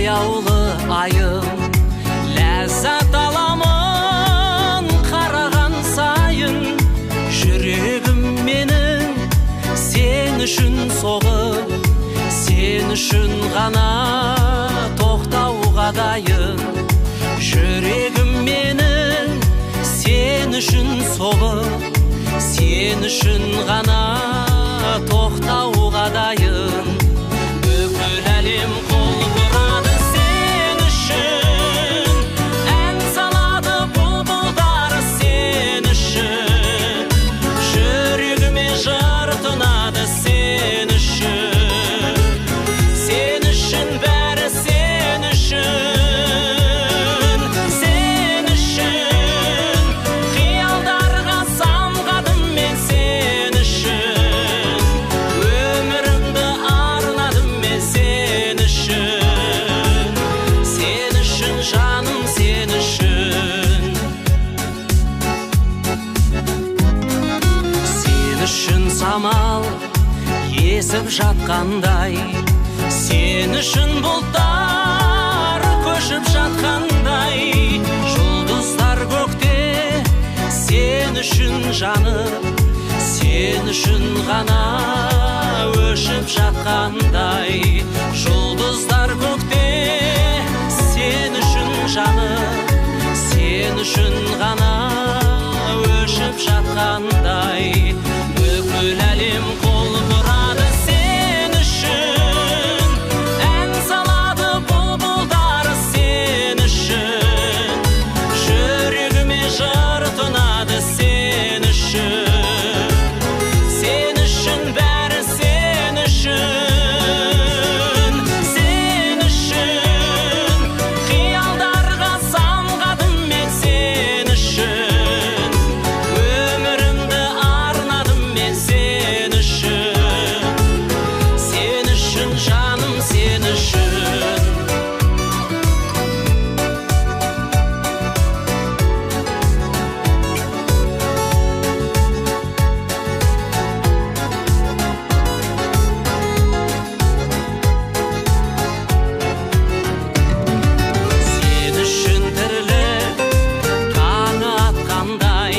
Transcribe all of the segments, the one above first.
аяулы айым, ләззат аламын қараған сайын. Жүрегім менің сен үшін соғып, сен үшін ғана тоқтауға дайын. Жүрегім менің сен үшін соғып, сен үшін ғана тоқтауға дайын. Бүкіл әлем қол бұрады сен үшін, ән салады бұлбұлдар сен үшін. Жүрегіме жыр тұнады сен үшін, сен үшін бәрі сен үшін. Самал есіп жатқандай, сен үшін бұлттар көшіп жатқандай. Жұлдыздар көкте сен үшін жанып, сен үшін ғана өшіп жатқандай. Жұлдыздар көкте сен үшін жанып, сен үшін ғана өшіп жатқандай. Бүкіл әлем қол бұрады сен үшін, ән салады бұлбұлдар сен үшін. Жүрегіме жыр тұнады сен үшін, сен үшін бәрі сен үшін. Сен үшін қиялдарға самғадым мен сен үшін. Өмірімді арнадым мен сен үшін, сен үшін жаным сен үшін. Сен үшін тірлік таңы атқандай,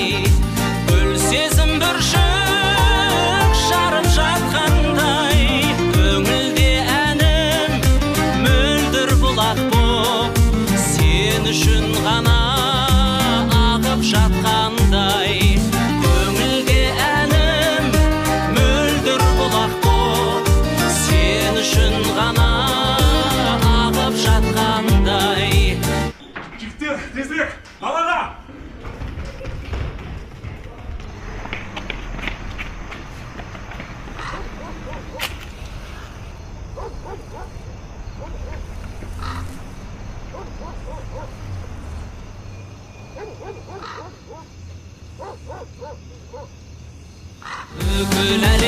гүл сезім бүршік жарып жатқандай. Көңілде әнім мөлдір бұлақ боп, сен үшін ғана ағып жатқандай. Көңілде әнім мөлдір бұлақ боп, сен үшін ғана ағып жатқандай. Жігіттер, тезірек, далаға! Бүкіл әлем